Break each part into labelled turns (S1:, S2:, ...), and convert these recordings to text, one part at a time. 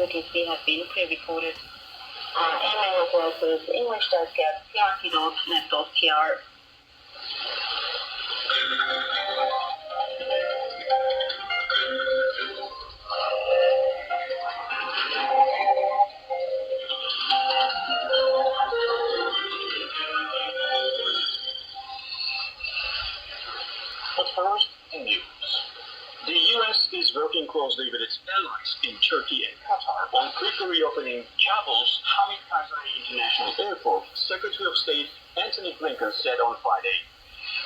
S1: frequency have been pre-recorded. Email address is english.get.net.tr.
S2: But first, in news. The U.S. is working closely with its allies in Turkey and Qatar on quickly reopening Kabul's Hamid Karzai International Airport, Secretary of State Antony Blinken said on Friday.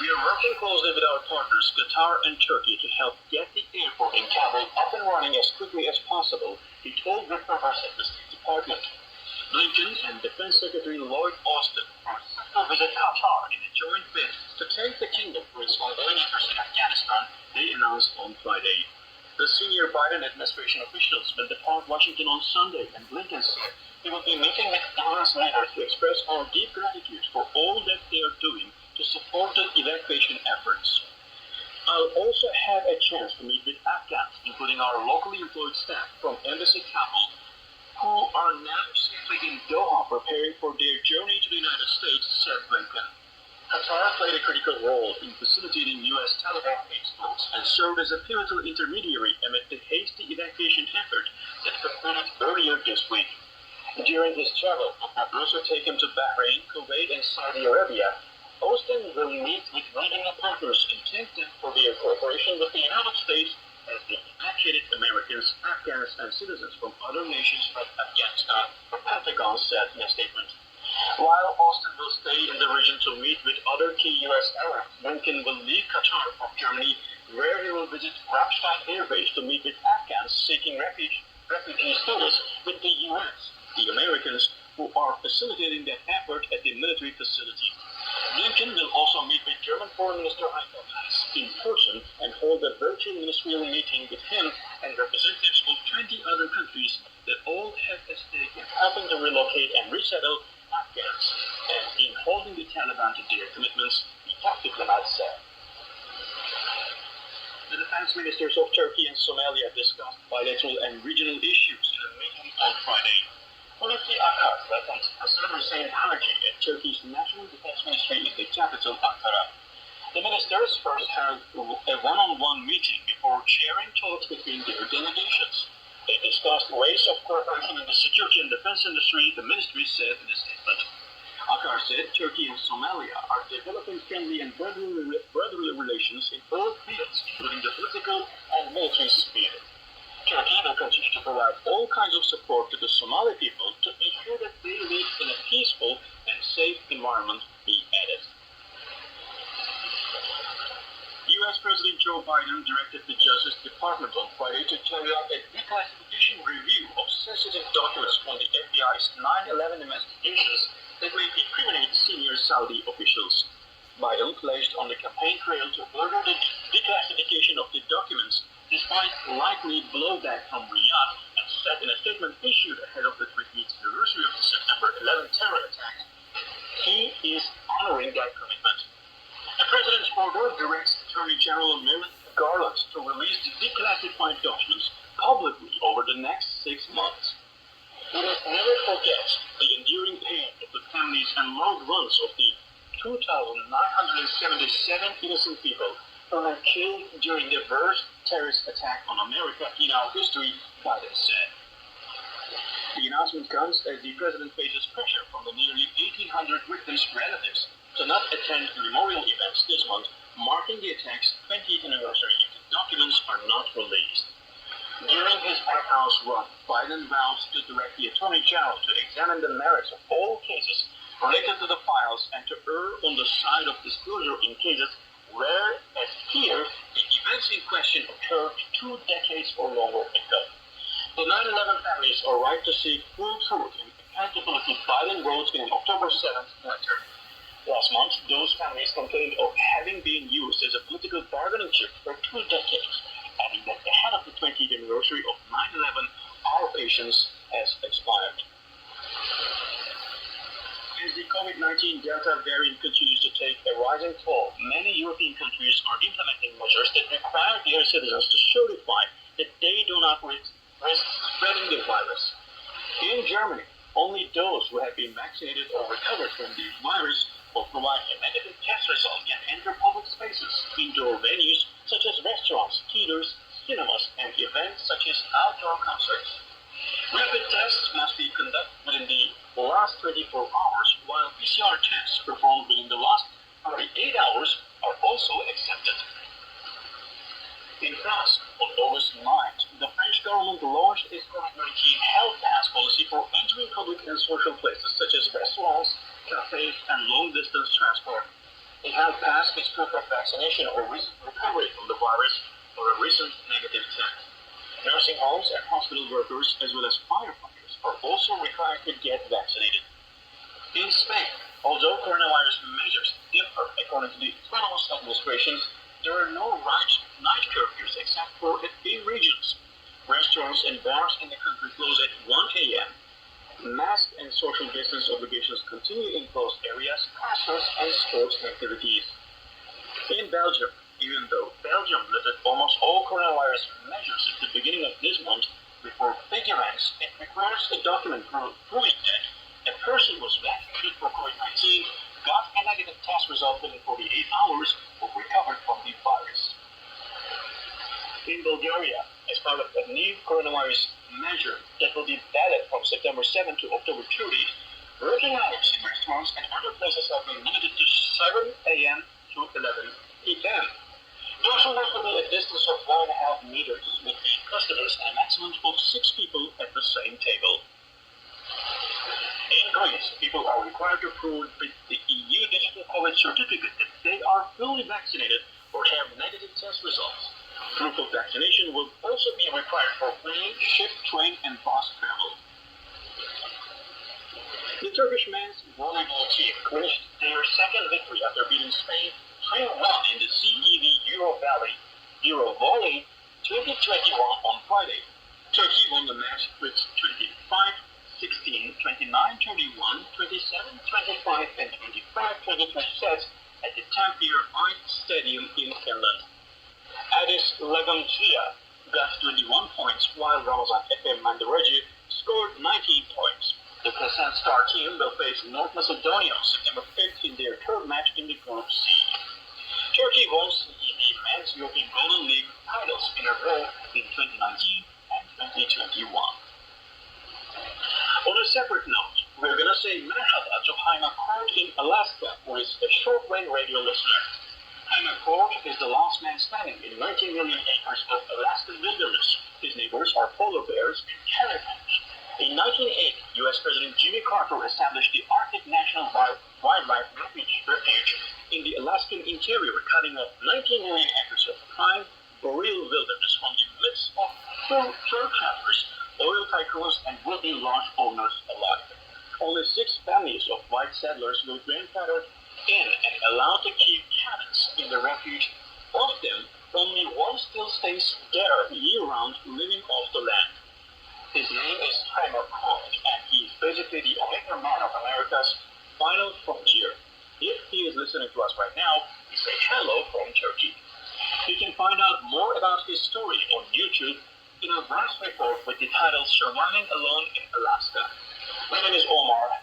S2: We are working closely with our partners, Qatar and Turkey, to help get the airport in Kabul up and running as quickly as possible, he told reporters at the State Department. Blinken and Defense Secretary Lloyd Austin will visit Qatar in a joint bid to take the kingdom for its ongoing efforts in Afghanistan, they announced on Friday. The senior Biden administration officials will depart Washington on Sunday, and Blinken said he will be meeting with U.S. leaders to express our deep gratitude for all that they are doing to support the evacuation efforts. I'll also have a chance to meet with Afghans, including our locally employed staff from Embassy Kabul, who are now safely in Doha preparing for their journey to the United States, said Blinken. Qatar played a critical role in facilitating U.S. Taliban exports and served as a pivotal intermediary amid the hasty evacuation effort that concluded earlier this week. During his travel, that will also take him to Bahrain, Kuwait, and Saudi Arabia. Austin will meet with regional partners and thank them for their cooperation with the United States as the evacuated Americans, Afghans, and citizens from other nations from Afghanistan, the Pentagon said in a statement. While Austin will stay in the region to meet with other key U.S. allies, Blinken will leave Qatar for Germany, where he will visit Ramstein Air Base to meet with Afghans seeking refugee status with the U.S., the Americans who are facilitating that effort at the military facility. Blinken will also meet with German Foreign Minister Heiko Maas in person and hold a virtual ministerial meeting with him and representatives of 20 other countries that all have a stake in helping to relocate and resettle Afghans and in holding the Taliban to their commitments, the top diplomat said. The defense ministers of Turkey and Somalia discussed bilateral and regional issues in a meeting on Friday. Hulusi Akar welcomed Hassan Hussein Haji at Turkey's National Defense Ministry in the capital, Ankara. The ministers first held a one-on-one meeting before chairing talks between their delegations. They discussed ways of cooperation in the security and defense industry, the ministry said in a statement. Akar said Turkey and Somalia are developing friendly and brotherly relations in all fields, including the political and military sphere. Turkey will continue to provide all kinds of support to the Somali people to ensure that they live in a peaceful and safe environment, he added. U.S. President Joe Biden directed the Justice Department on Friday to carry out a declassification review of sensitive documents from the FBI's 9/11 investigations that may incriminate senior Saudi officials. Biden pledged on the campaign trail to order the declassification of the documents despite likely blowback from Riyadh, and said in a statement issued ahead of the 20th anniversary of the September 11 terror attack, he is honoring that commitment. The president's order directs Attorney General Merrick Garland to release the declassified documents publicly over the next 6 months. We must never forget the enduring pain of the families and loved ones of the 2,977 innocent people who were killed during the worst terrorist attack on America in our history, Biden said. The announcement comes as the president faces pressure from the nearly 1,800 victims' relatives to not attend memorial events this month, marking the attack's 20th anniversary if the documents are not released. During his White House run, Biden vowed to direct the Attorney General to examine the merits of all cases related to the files and to err on the side of disclosure in cases where, as here, the events in question occurred 2 decades or longer ago. The 9/11 families are right to seek full truth and accountability, Biden wrote in an October 7th letter. Last month, those families complained of having been used as a political bargaining chip for 2 decades, adding that ahead of the 20th anniversary of 9/11, our patience has expired. As the COVID-19 Delta variant continues to take a rising toll, many European countries are implementing measures that require their citizens to certify that they do not risk spreading the virus. In Germany, only those who have been vaccinated or recovered from the virus will provide a negative test result and enter public spaces, indoor venues such as restaurants, theaters, cinemas, and events such as outdoor concerts. Rapid tests must be conducted within the last 24 hours, while PCR tests performed within the last 48 hours are also accepted. In France, on August 9th, the French government launched its COVID-19 health pass policy for entering public and social places such as restaurants, cafes, and long-distance transport. A health pass is proof of vaccination or recent recovery from the virus or a recent negative test. Nursing homes and hospital workers, as well as firefighters, are also required to get vaccinated. In Spain, although coronavirus measures differ according to the autonomous administrations, there are no night curfews except for in regions. Restaurants and bars in the country close at 1 a.m. Mask and social distance obligations continue in closed areas, concerts, and sports activities. In Belgium, even though Belgium lifted almost all coronavirus measures at the beginning of this month before big events, it requires a document proving that a person was vaccinated for COVID-19, got a negative test result within 48 hours, or recovered from the virus. In Bulgaria, as part of a new coronavirus measure that will be valid from September 7 to October 30, working hours in restaurants and other places have been limited to 7 a.m. to 11 p.m. Those who have to be a distance of 1.5 meters between customers and a maximum of 6 people at the same table. In Greece, people are required to prove with the EU digital COVID certificate that they are fully vaccinated or have negative test results. Proof of vaccination will also be required for plane, ship, train, and bus travel. The Turkish men's volleyball team clinched their second victory after beating Spain 3-1 in the CEV Euro Volley 2021 on Friday. Turkey won the match with 25-16, 29-31, 27-25, and 25-23 sets at the Tampere Ice Stadium in Finland. Addis Legontia got 21 points, while Ramazan Efe Mandareci scored 19 points. The Crescent Star team will face North Macedonia on September 5th in their third match in the Group C. Turkey won CEV Men's European Golden League titles in a row in 2019 and 2021. On a separate note, we're gonna say merhaba to Haima Court in Alaska, who is a shortwave radio listener. Haima Court is the last man standing in 19 million acres of Alaskan wilderness. His neighbors are polar bears and caribous. In 1980, U.S. President Jimmy Carter established the Arctic National Wildlife Refuge in the Alaskan interior, cutting off 19 million acres of prime boreal wilderness from the midst of fur trappers, oil tycoons, and would-be large owners alike. Only 6 families of white settlers were grandfathered in and allowed to keep cabins in the refuge. Of them, only one still stays there year-round, living off the land. His name is Haima Court, and he is basically the Omega Man of America's final frontier. If he is listening to us right now, we say hello from Turkey. You can find out more about his story on YouTube in a vast report with the title Surviving Alone in Alaska. My name is Omar.